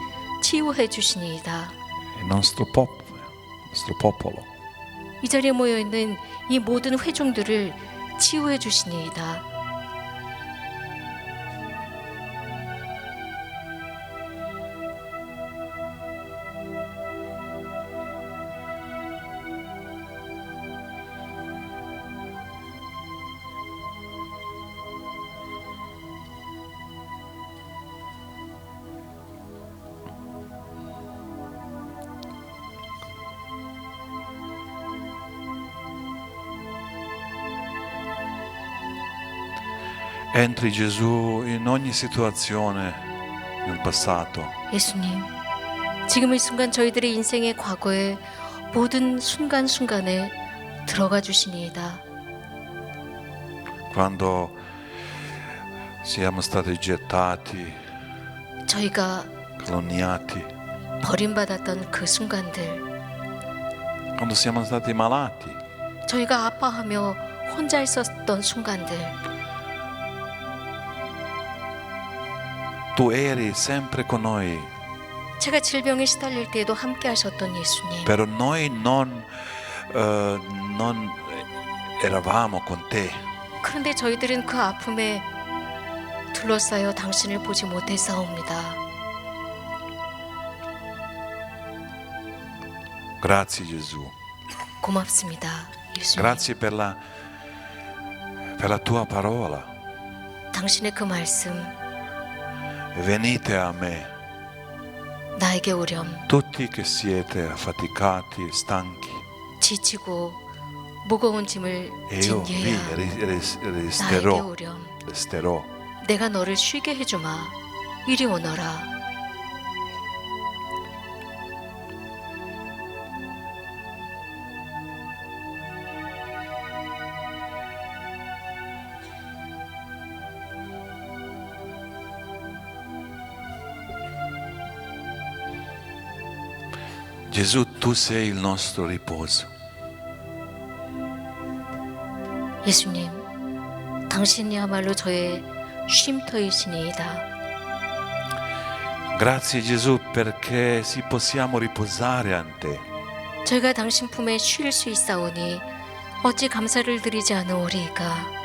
치유해 주시니이다. il nostro popolo. 이 자리에 모여 있는 이 모든 회중들을 치유해 주시니이다. Entri Gesù in ogni situazione del passato. 예수님, 지금 이 순간 저희들의 인생의 과거의 모든 순간순간에 들어가 주시니이다. Quando siamo stati gettati, 저희가 calunniati, 버림받았던 그 순간들, quando siamo stati malati, 저희가 아파하며 혼자 있었던 순간들, tu eri sempre con noi, 제가 질병에 시달릴 때에도 함께 하셨던 예수님, però noi non eravamo con te. 그런데 저희들은 그 아픔에 둘러싸여 당신을 보지 못했사옵니다. Grazie Gesù, 고맙습니다, 예수님. grazie per la tua parola. 당신의 그 말씀, Venite a me, 나에게 오렴. tutti che siete affaticati e stanchi, 지치고 무거운 짐을 e 진 io vi 얘야, 나에게 resterò. 오렴. Resterò. 내가 너를 쉬게 해주마. 이리 오너라. Gesù, tu sei il nostro riposo. 예수님, 당신이야말로 저의 쉼터이시니이다. Grazie Gesù perché si possiamo riposare a te. 저희가 당신 품에 쉴 수 있사오니 어찌 감사를 드리지 않으오리이까.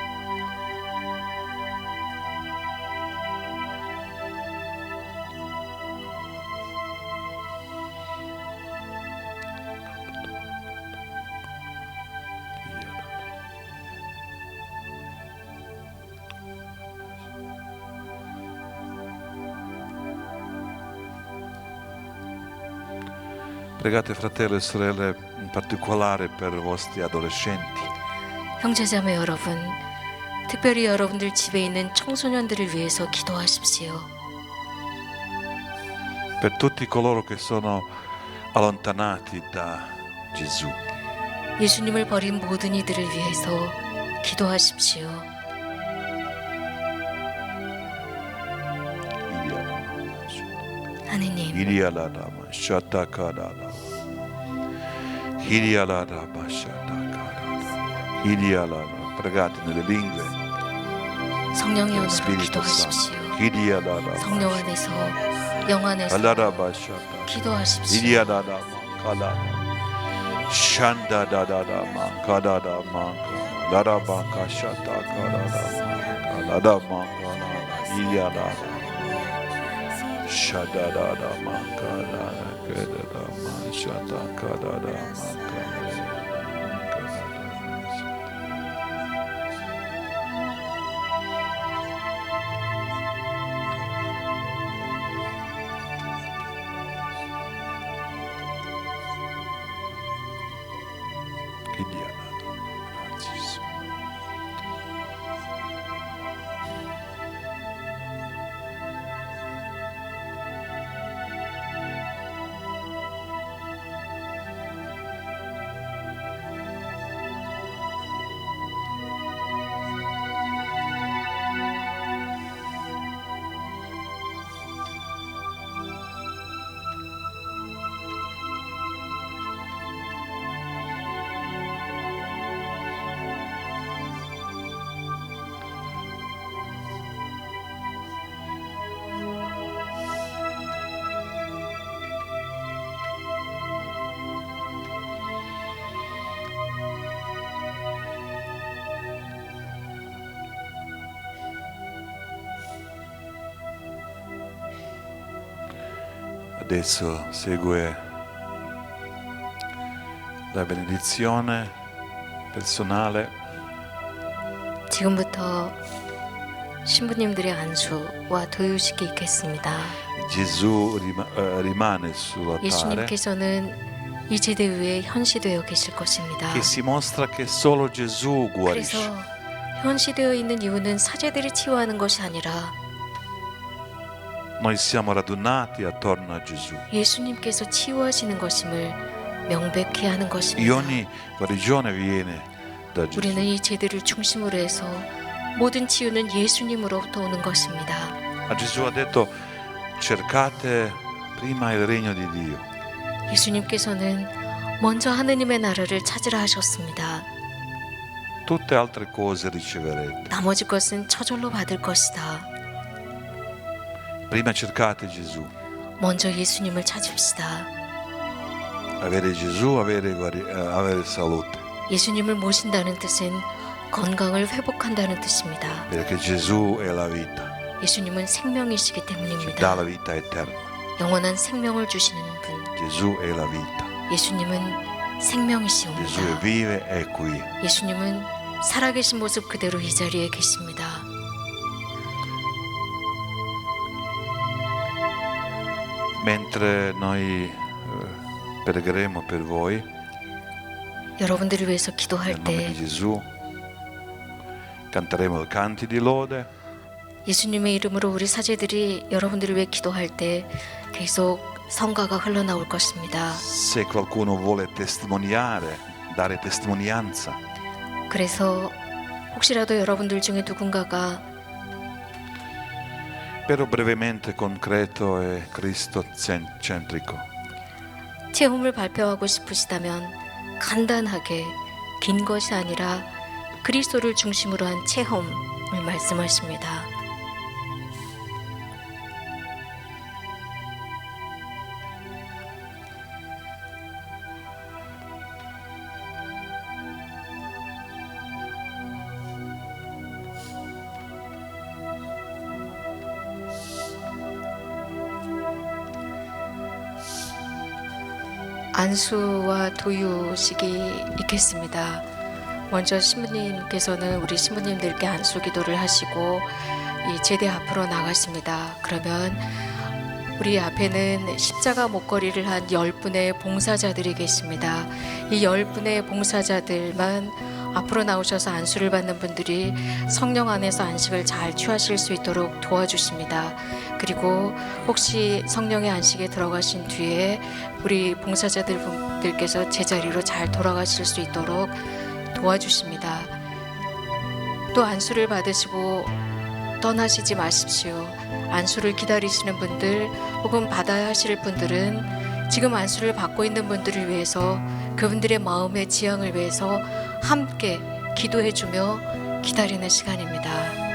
Pregate fratelli e sorelle in particolare per i vostri adolescenti, 형제자매 여러분, 특별히 여러분들 집에 있는 청소년들을 위해서 기도하십시오. per tutti coloro che sono allontanati da Gesù. 예수님을 버린 모든 이들을 위해서 기도하십시오. 하느님, Hirialadama, shatakadada. Hirialadama, shatakadada. Hirialada. Pregate nelle lingue. 성령의 del 은혜로 Spirito 기도하십시오. Santo. Hirialadama. 성령 안에서 영 안에서 Aladaba, shata. 기도하십시오. Hirialadama, kalada. Shandadadadama, kadadama, ladabaka, shatakadadama, kaladama, kalada. Hirialada. Shadadadama, kadada, kadadama, shatakadadama, kadada. Adesso segue la benedizione personale. 지금부터 신부님들의 안수와 도유식이 있겠습니다. Gesù rimane sull'altare, 예수님께서는 이 제대 위에 현시되어 계실 것입니다. che si mostra che solo Gesù 그래서 guarisce. 현시되어 있는 이유는 사제들이 치유하는 것이 아니라 Noi siamo radunati attorno a Gesù. 예수님께서 치유하시는 것임을 명백히 하는 E 것입니다. ogni guarigione viene da Gesù. 우리는 이 제대를 중심으로 해서 모든 치유는 예수님으로부터 오는 것입니다. Ma Gesù ha detto: cercate prima il regno di Dio. 예수님께서는 먼저 하느님의 나라를 찾으라 하셨습니다. Tutte altre cose riceverete. 나머지 것은 저절로 받을 것이다. Prima cercate Gesù. 먼저 예수님을 찾읍시다. Avere Gesù, avere salute. 예수님을 모신다는 뜻은 건강을 회복한다는 뜻입니다. Perché Gesù è la vita. 예수님은 생명이시기 Ci dà 때문입니다. la vita eterna. 영원한 생명을 주시는 분. Gesù è la vita. 예수님은 Gesù è 생명이시옵니다. vive è qui. 예수님은 살아계신 모습 그대로 이 자리에 계십니다. Mentre noi pregheremo per voi, 여러분들을 위해서 nel 기도할 nome 때 di Gesù, canteremo i canti di lode. 예수님의 이름으로 우리 사제들이 여러분들을 위해 기도할 때 계속 성가가 흘러나올 것입니다. Se qualcuno vuole testimoniare, dare testimonianza, 그래서 혹시라도 여러분들 중에 누군가가 però brevemente concreto e cristocentrico. 체험을 발표하고 싶으시다면 간단하게 긴 것이 아니라 그리스도를 중심으로 한 체험을 말씀하십니다. 안수와 도유식이 있겠습니다. 먼저 신부님께서는 우리 신부님들께 안수 기도를 하시고 이 제대 앞으로 나가십니다. 그러면 우리 앞에는 십자가 목걸이를 한 10분의 봉사자들이 계십니다. 이 10분의 봉사자들만 앞으로 나오셔서 안수를 받는 분들이 성령 안에서 안식을 잘 취하실 수 있도록 도와주십니다. 그리고 혹시 성령의 안식에 들어가신 뒤에 우리 봉사자들 분들께서 제자리로 잘 돌아가실 수 있도록 도와주십니다. 또 안수를 받으시고 떠나시지 마십시오. 안수를 기다리시는 분들 혹은 받아야 하실 분들은 지금 안수를 받고 있는 분들을 위해서 그분들의 마음의 지향을 위해서 함께 기도해주며 기다리는 시간입니다.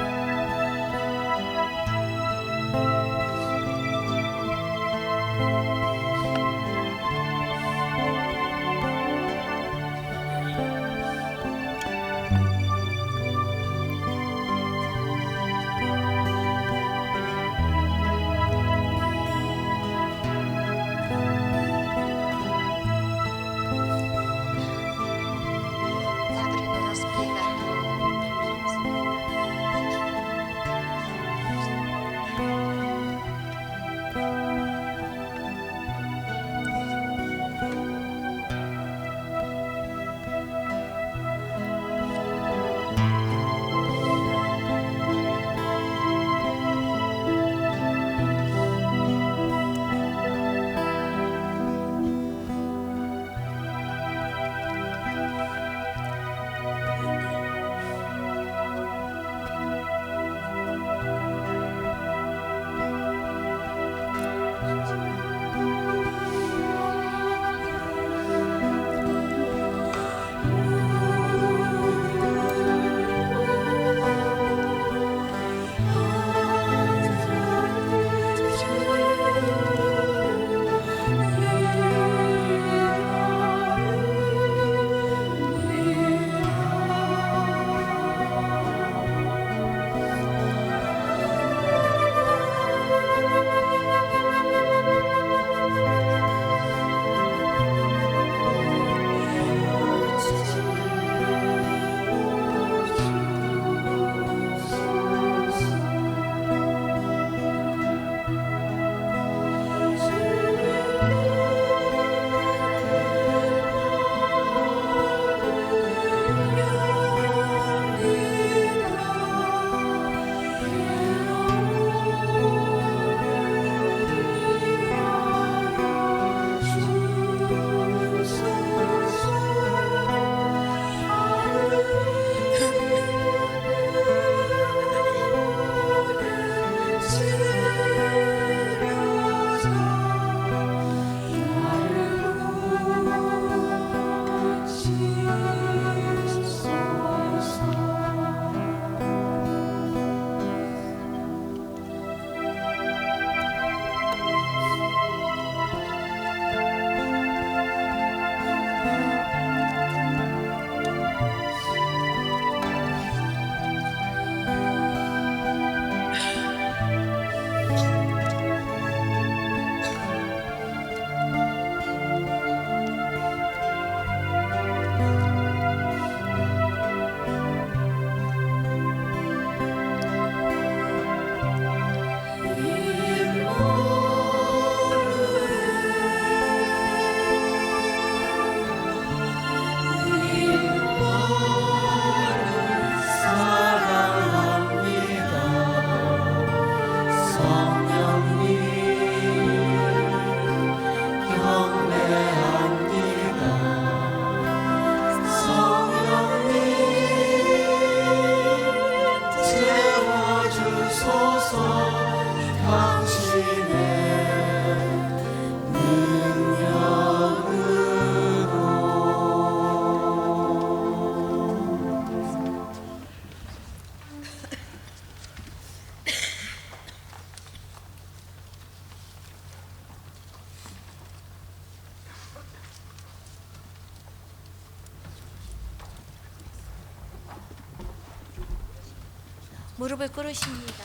무릎을 꿇으십니다.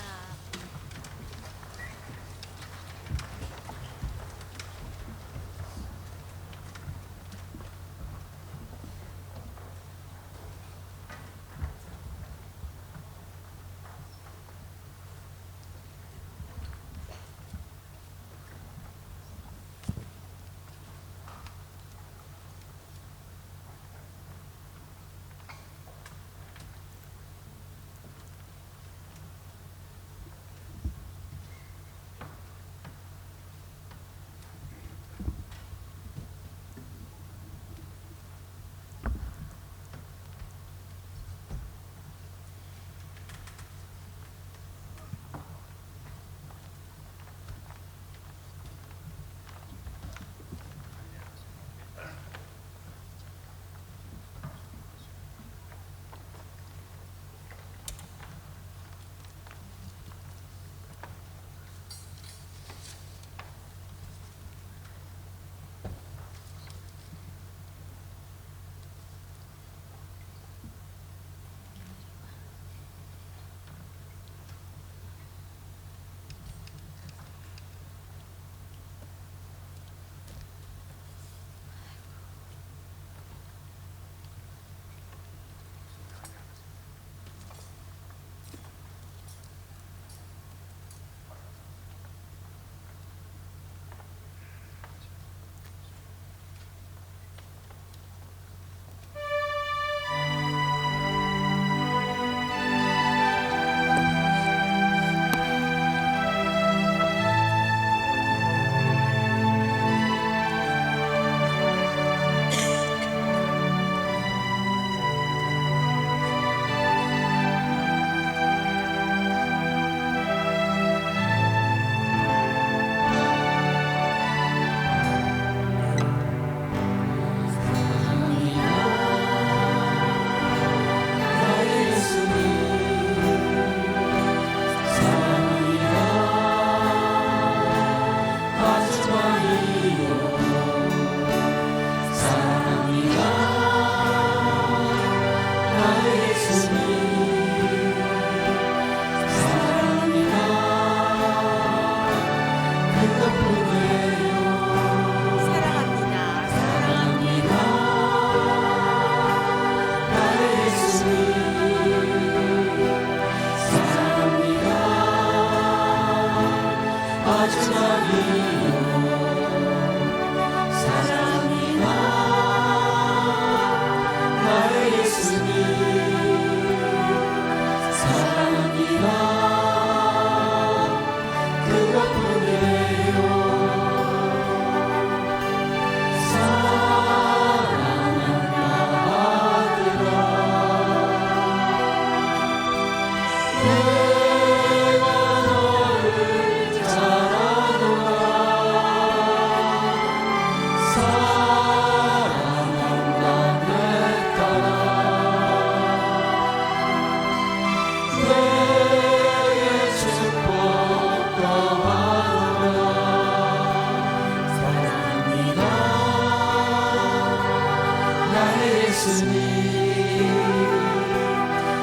예수님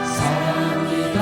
사랑합니다.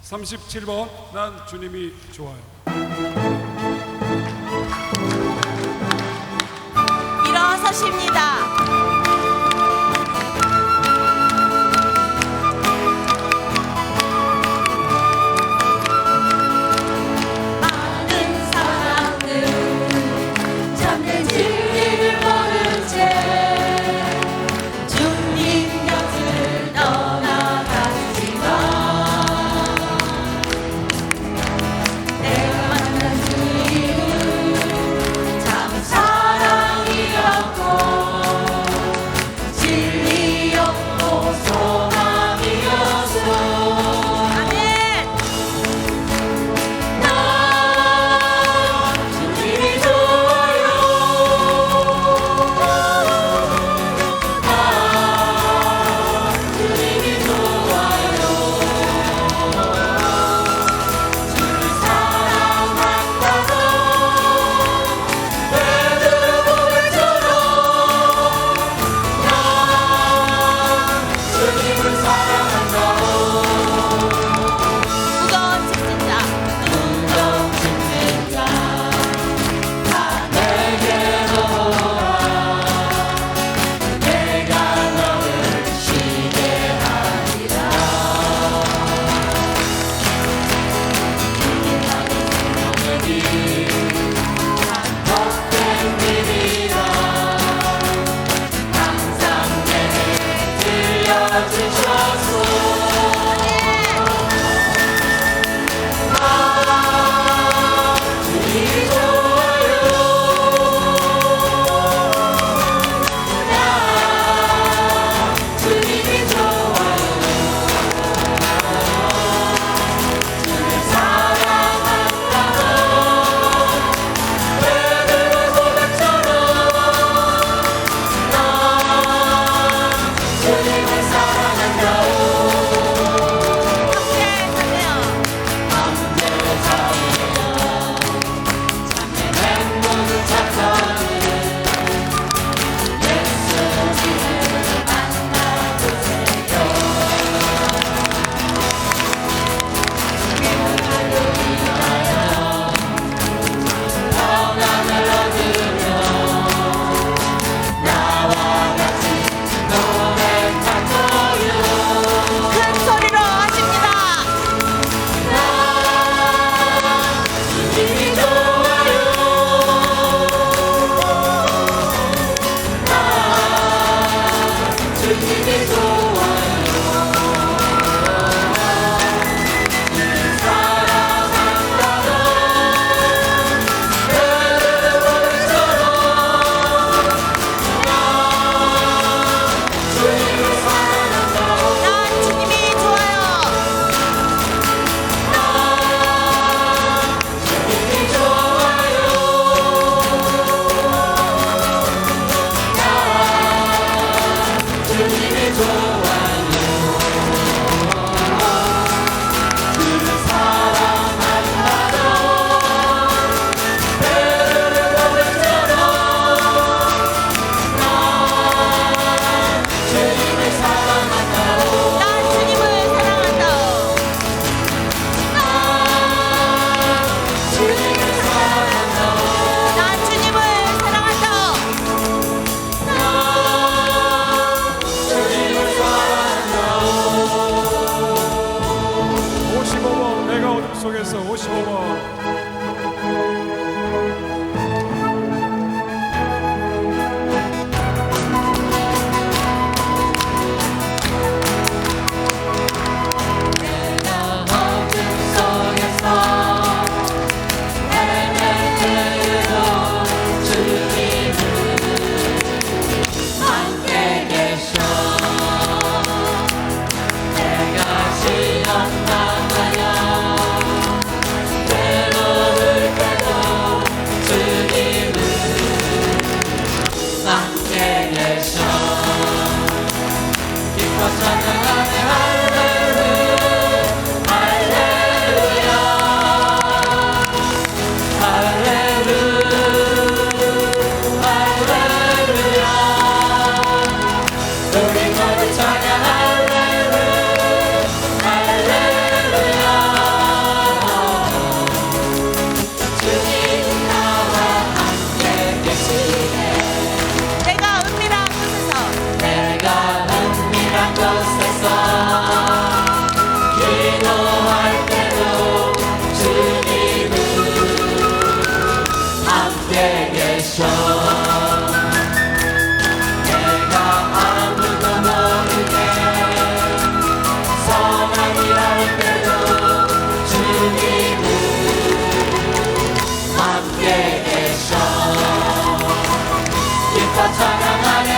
37번 난 주님이 좋아요. 일어서십니다. 많은 사람들 잠든 진리를 모른 채 주님 곁을 떠나갔지만 내가 만난 주님은 참 사랑이었고 함께 계셔 내가 아무도 모르게 선함이라 할때도 주님은 함께 계셔 기뻐 찬양하네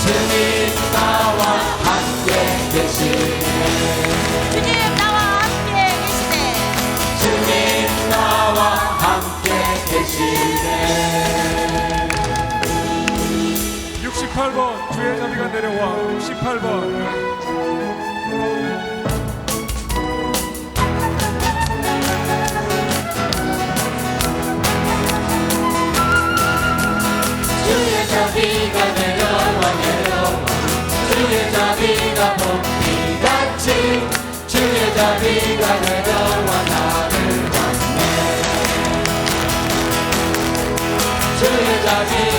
주님 나와 함께 계시네. 주님 나와 함께 계시네 68번 주의 자비가 내려와 68번 주의 자비가 내려와 주의 자비가 봄비같이 주의 자비가 내려와 나를 왔네 주의 자비